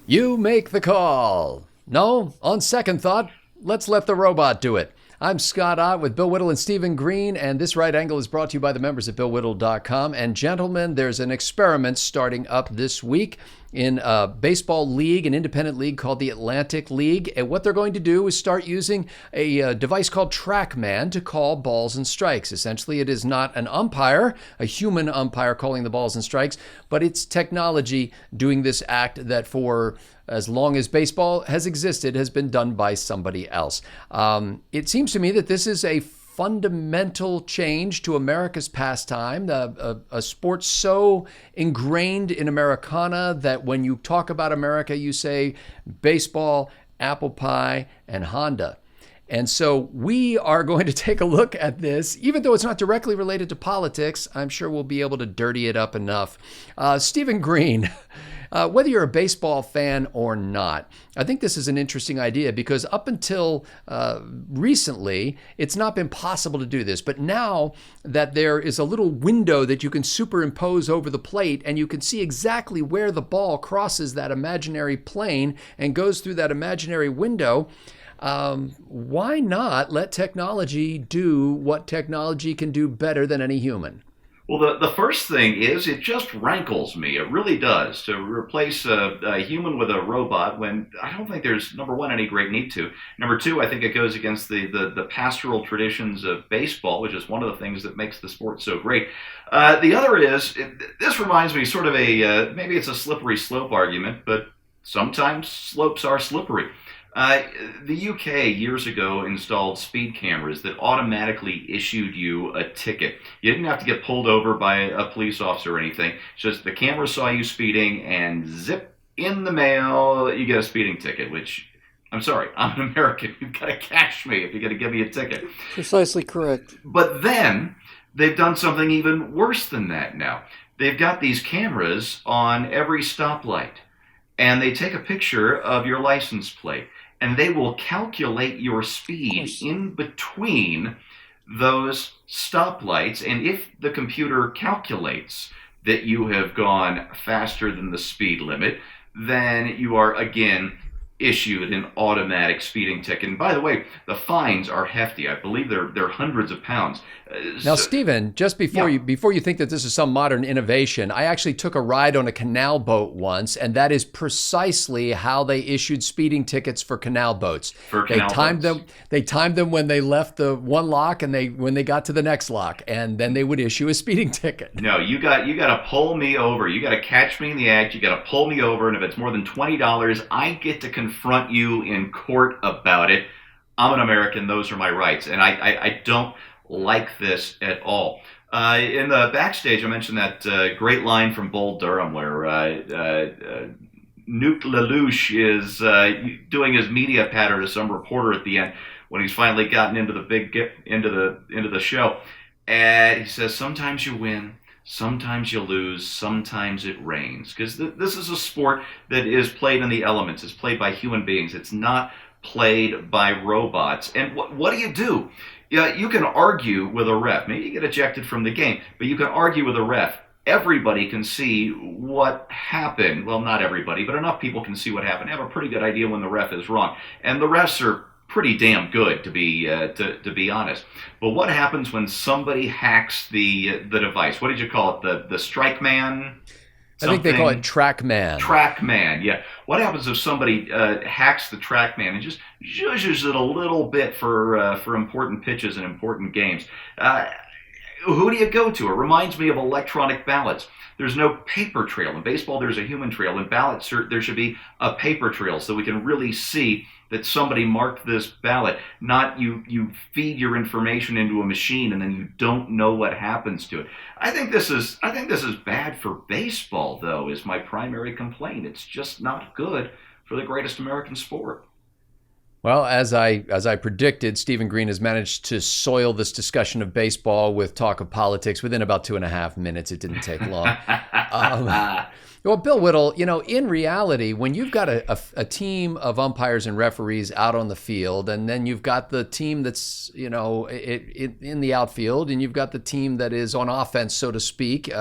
You make the call. No, on second thought, let's let the robot do it. I'm Scott Ott with Bill Whittle and Stephen Green, and this right angle is brought to you by the members at BillWhittle.com. And gentlemen, there's an experiment starting up this week in a baseball league, an independent league called the Atlantic League. And what they're going to do is start using a device called TrackMan to call balls and strikes. Essentially, it is not an umpire, a human umpire calling the balls and strikes, but it's technology doing this act that for as long as baseball has existed, has been done by somebody else. It seems to me that this is a fundamental change to America's pastime, a sport so ingrained in Americana that when you talk about America, you say baseball, apple pie, and Honda. And so we are going to take a look at this, even though it's not directly related to politics. I'm sure we'll be able to dirty it up enough. Stephen Green, whether you're a baseball fan or not, I think this is an interesting idea because up until recently, it's not been possible to do this. But now that there is a little window that you can superimpose over the plate and you can see exactly where the ball crosses that imaginary plane and goes through that imaginary window, why not let technology do what technology can do better than any human? Well, the first thing is it just rankles me. It really does to replace a human with a robot when I don't think there's, number one, any great need to. Number two, I think it goes against the pastoral traditions of baseball, which is one of the things that makes the sport so great. The other is, this reminds me sort of maybe it's a slippery slope argument, but sometimes slopes are slippery. The UK years ago installed speed cameras that automatically issued you a ticket. You didn't have to get pulled over by a police officer or anything. It's just the camera saw you speeding and zip in the mail, you get a speeding ticket, which, I'm sorry, I'm an American. You've got to cash me if you're going to give me a ticket. Precisely correct. But then they've done something even worse than that now. They've got these cameras on every stoplight, and they take a picture of your license plate. And they will calculate your speed in between those stoplights. And if the computer calculates that you have gone faster than the speed limit, then you are again issued an automatic speeding ticket. And by the way, the fines are hefty. I believe they're hundreds of pounds. Now, Stephen, just before you think that this is some modern innovation, I actually took a ride on a canal boat once, and that is precisely how they issued speeding tickets for canal boats. They timed them when they left the one lock and when they got to the next lock, and then they would issue a speeding ticket. No, you got to pull me over. You got to catch me in the act. You got to pull me over, and if it's more than $20, I get to confront you in court about it. I'm an American. Those are my rights, and I don't like this at all. In the backstage, I mentioned that great line from Bull Durham where Nuke LaLoosh is doing his media patter to some reporter at the end when he's finally gotten into the show, and he says, "Sometimes you win, sometimes you lose, sometimes it rains." Because this is a sport that is played in the elements. It's played by human beings. It's not played by robots. And what do you do? Yeah, you can argue with a ref. Maybe you get ejected from the game, but you can argue with a ref. Everybody can see what happened. Well, not everybody, but enough people can see what happened. Have a pretty good idea when the ref is wrong. And the refs are pretty damn good, to be honest. But what happens when somebody hacks the device? What did you call it? The strike man? Something? I think they call it TrackMan. TrackMan, yeah. What happens if somebody hacks the TrackMan and just zhuzhes it a little bit for important pitches and important games? Who do you go to? It reminds me of electronic ballots. There's no paper trail. In baseball, there's a human trail. In ballots, there should be a paper trail so we can really see that somebody marked this ballot. Not you feed your information into a machine and then you don't know what happens to it. I think this is bad for baseball, though, is my primary complaint. It's just not good for the greatest American sport. Well, as I predicted, Stephen Green has managed to soil this discussion of baseball with talk of politics within about 2.5 minutes. It didn't take long. Well, Bill Whittle, in reality, when you've got a team of umpires and referees out on the field, and then you've got the team that's, in the outfield, and you've got the team that is on offense, so to speak,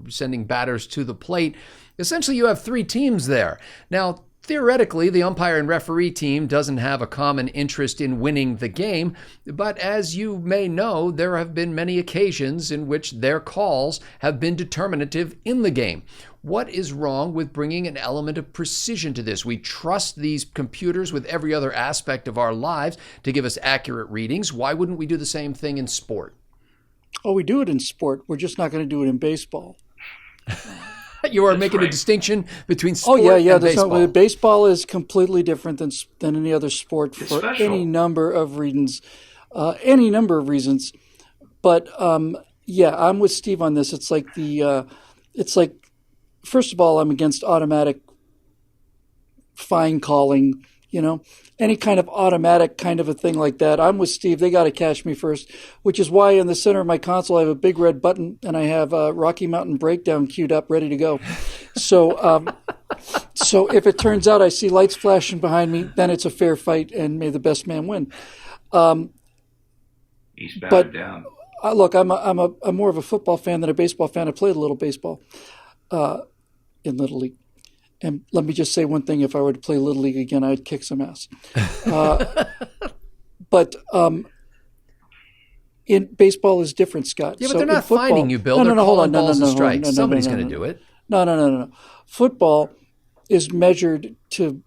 sending batters to the plate, essentially you have three teams there. Now, Theoretically, the umpire and referee team doesn't have a common interest in winning the game, but as you may know, there have been many occasions in which their calls have been determinative in the game. What is wrong with bringing an element of precision to this? We trust these computers with every other aspect of our lives to give us accurate readings. Why wouldn't we do the same thing in sport? Oh, we do it in sport. We're just not going to do it in baseball. You are making a distinction between sport and baseball. Baseball is completely different than any other sport for any number of reasons. But I'm with Steve on this. It's like first of all, I'm against automatic fine calling. Any kind of automatic kind of a thing like that. I'm with Steve. They got to catch me first, which is why in the center of my console I have a big red button and I have Rocky Mountain Breakdown queued up, ready to go. So, so if it turns out I see lights flashing behind me, then it's a fair fight and may the best man win. He's bowed down. Look, I'm more of a football fan than a baseball fan. I played a little baseball in Little League. And let me just say one thing. If I were to play Little League again, I'd kick some ass. But in baseball is different, Scott. Yeah, but they're not finding you, Bill. They're calling balls and strikes. Somebody's going to do it. No. Football is measured to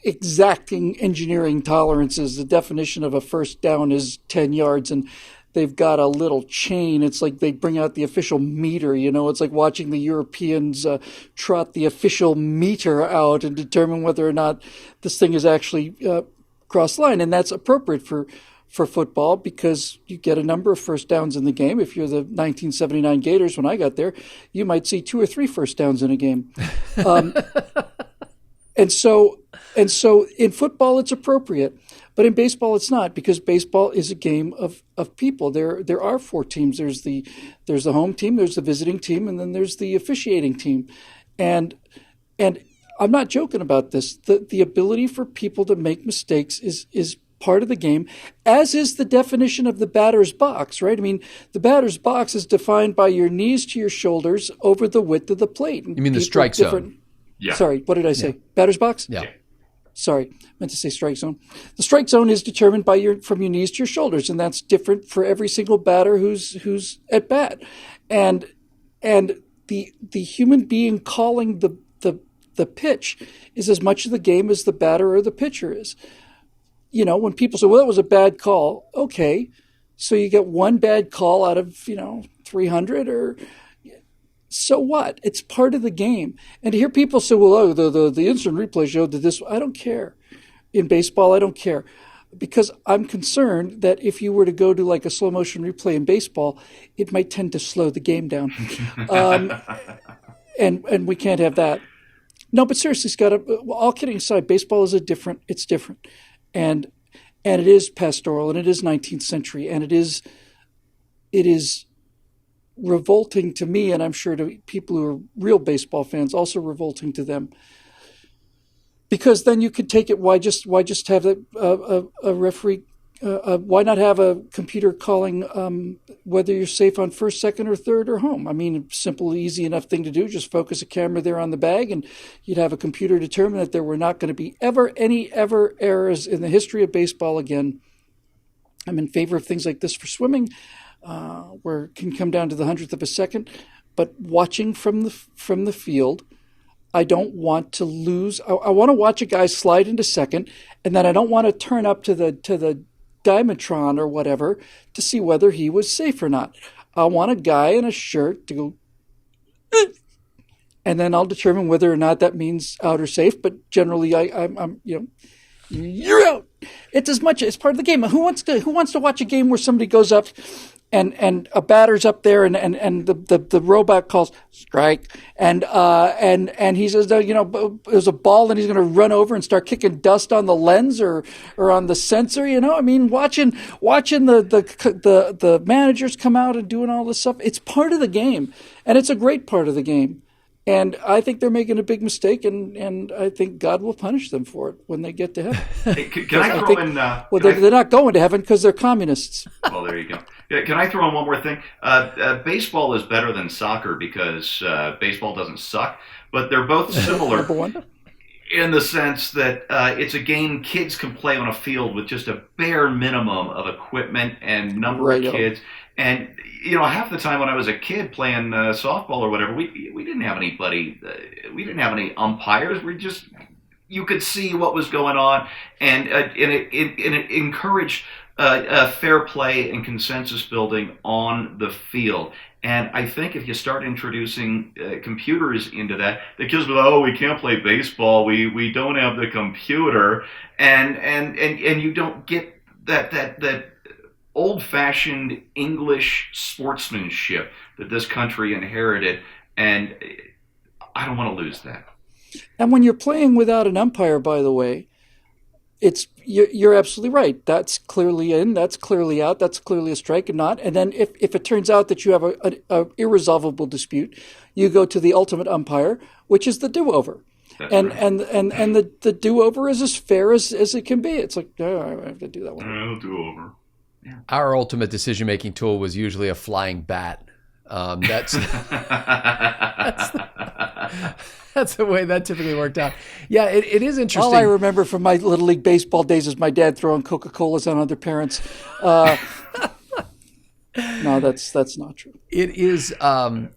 exacting engineering tolerances. The definition of a first down is 10 yards, and they've got a little chain. It's like they bring out the official meter, It's like watching the Europeans trot the official meter out and determine whether or not this thing is actually crossed line. And that's appropriate for football because you get a number of first downs in the game. If you're the 1979 Gators, when I got there, you might see 2 or 3 first downs in a game. And so in football, it's appropriate. But in baseball, it's not, because baseball is a game of people. There are 4 teams. There's the home team, there's the visiting team, and then there's the officiating team. And I'm not joking about this. The ability for people to make mistakes is part of the game, as is the definition of the batter's box, right? I mean, the batter's box is defined by your knees to your shoulders over the width of the plate. You mean the strike zone? Yeah. Sorry, what did I say? Yeah. Batter's box? Yeah. Sorry, meant to say strike zone. The strike zone is determined from your knees to your shoulders, and that's different for every single batter who's at bat. And the human being calling the pitch is as much of the game as the batter or the pitcher is. When people say, well, that was a bad call. Okay, so you get one bad call out of 300, or so what? It's part of the game. And to hear people say, well, the instant replay showed that this, I don't care. In baseball, I don't care. Because I'm concerned that if you were to go to like a slow motion replay in baseball, it might tend to slow the game down. And we can't have that. No, but seriously, Scott, all kidding aside, baseball is it's different. And it is pastoral, and it is 19th century, and it is revolting to me, and I'm sure to people who are real baseball fans, also revolting to them. Because then you could take it. Why just have a referee? Why not have a computer calling whether you're safe on first, second, or third, or home? I mean, simple, easy enough thing to do. Just focus a camera there on the bag, and you'd have a computer determine that there were not going to be any errors in the history of baseball again. I'm in favor of things like this for swimming, where it can come down to the 100th of a second. But watching from the field, I don't want to lose. I want to watch a guy slide into second, and then I don't want to turn up to the Diamondtron or whatever to see whether he was safe or not. I want a guy in a shirt to go, and then I'll determine whether or not that means out or safe. But generally, I'm you're out. It's it's part of the game. Who wants to watch a game where somebody goes up and a batter's up there and the robot calls strike and he says, there's a ball and he's going to run over and start kicking dust on the lens or on the sensor, I mean, watching the managers come out and doing all this stuff. It's part of the game, and it's a great part of the game. And I think they're making a big mistake, and I think God will punish them for it when they get to heaven. Hey, can I throw in? They're not going to heaven because they're communists. Well, there you go. Can I throw in one more thing? Baseball is better than soccer because baseball doesn't suck, but they're both similar. Number one. in the sense that it's a game kids can play on a field with just a bare minimum of equipment and number of kids. And half the time when I was a kid playing softball or whatever, we didn't have anybody. We didn't have any umpires. You could see what was going on, and it encouraged fair play and consensus building on the field. And I think if you start introducing computers into that, the kids will, oh, we can't play baseball. We don't have the computer, and you don't get that old-fashioned English sportsmanship that this country inherited, and I don't want to lose that. And when you're playing without an umpire, by the way, you're absolutely right. That's clearly in, that's clearly out, that's clearly a strike and not. And then if it turns out that you have a irresolvable dispute, you go to the ultimate umpire, which is the do-over. And the do-over is as fair as it can be. It's like, oh, I have to do that one. I'll do over. Yeah. Our ultimate decision-making tool was usually a flying bat. That's the way that typically worked out. Yeah, it is interesting. All I remember from my Little League baseball days is my dad throwing Coca-Colas on other parents. No, that's not true. It is.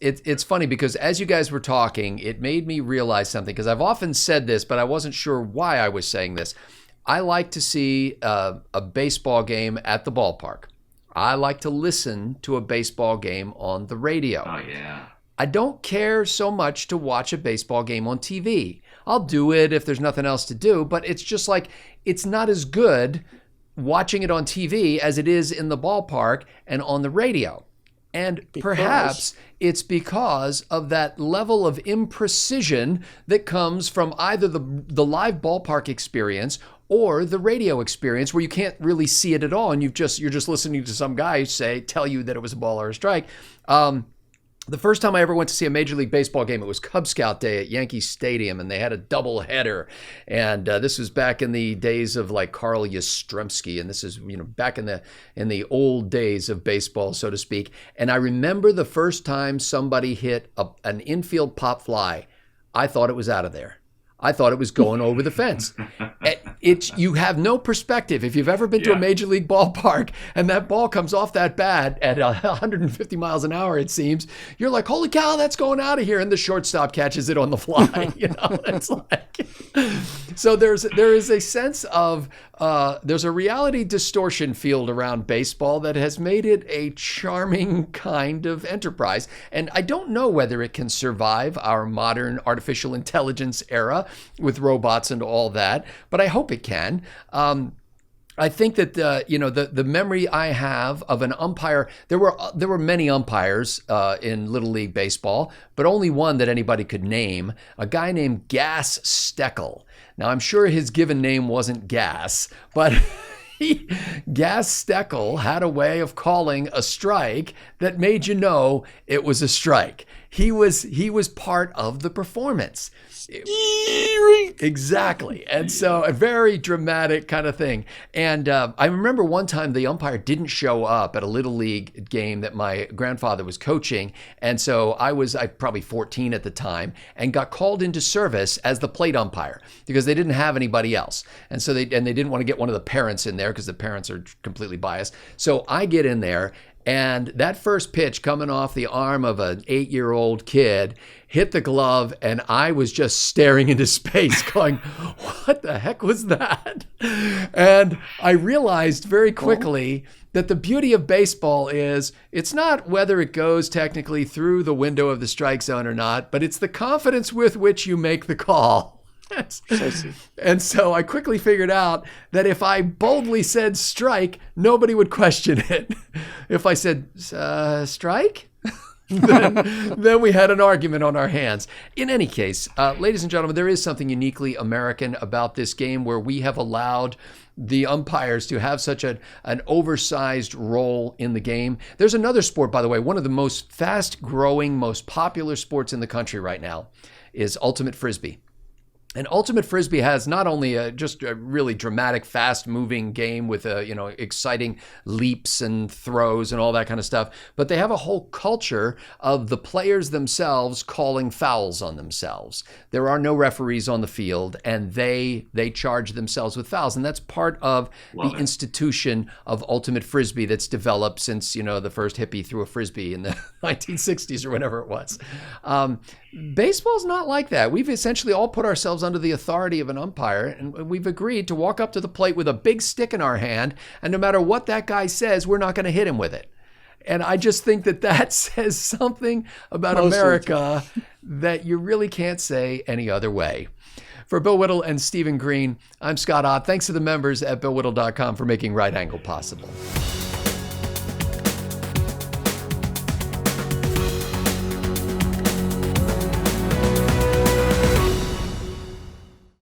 It's funny because as you guys were talking, it made me realize something, because I've often said this, but I wasn't sure why I was saying this. I like to see a baseball game at the ballpark. I like to listen to a baseball game on the radio. Oh, yeah. I don't care so much to watch a baseball game on TV. I'll do it if there's nothing else to do, but it's just like, it's not as good watching it on TV as it is in the ballpark and on the radio. And perhaps it's because of that level of imprecision that comes from either the live ballpark experience or the radio experience, where you can't really see it at all, and you're just listening to some guy tell you that it was a ball or a strike. The first time I ever went to see a Major League Baseball game, it was Cub Scout Day at Yankee Stadium, and they had a double header. And this was back in the days of like Carl Yastrzemski, and this is back in the old days of baseball, so to speak. And I remember the first time somebody hit an infield pop fly, I thought it was out of there. I thought it was going over the fence. You have no perspective. If you've ever been to a major league ballpark and that ball comes off that bat at 150 miles an hour, it seems, you're like, holy cow, that's going out of here. And the shortstop catches it on the fly. It's like, so there is a sense of, there's a reality distortion field around baseball that has made it a charming kind of enterprise. And I don't know whether it can survive our modern artificial intelligence era with robots and all that, but I hope it can. I think that the memory I have of an umpire, there were many umpires in Little League baseball, but only one that anybody could name, a guy named Gas Steckel. Now, I'm sure his given name wasn't Gas, but Gas Steckel had a way of calling a strike that made you know it was a strike. He was part of the performance. Exactly. And so a very dramatic kind of thing. And I remember one time the umpire didn't show up at a Little League game that my grandfather was coaching. And so I was probably 14 at the time and got called into service as the plate umpire because they didn't have anybody else. And so they didn't want to get one of the parents in there because the parents are completely biased. So I get in there, and that first pitch coming off the arm of an 8-year-old kid hit the glove, and I was just staring into space going, what the heck was that? And I realized very quickly that the beauty of baseball is it's not whether it goes technically through the window of the strike zone or not, but it's the confidence with which you make the call. And so I quickly figured out that if I boldly said strike, nobody would question it. If I said strike, then we had an argument on our hands. In any case, ladies and gentlemen, there is something uniquely American about this game where we have allowed the umpires to have such an oversized role in the game. There's another sport, by the way, one of the most fast-growing, most popular sports in the country right now is ultimate frisbee. And Ultimate Frisbee has not only just a really dramatic, fast-moving game with exciting leaps and throws and all that kind of stuff, but they have a whole culture of the players themselves calling fouls on themselves. There are no referees on the field, and they charge themselves with fouls, and that's part of the institution of Ultimate Frisbee that's developed since the first hippie threw a frisbee in the 1960s or whenever it was. Baseball's not like that. We've essentially all put ourselves under the authority of an umpire, and we've agreed to walk up to the plate with a big stick in our hand, and no matter what that guy says, we're not going to hit him with it. And I just think that says something about America that you really can't say any other way. For Bill Whittle and Stephen Green, I'm Scott Ott. Thanks to the members at BillWhittle.com for making Right Angle possible.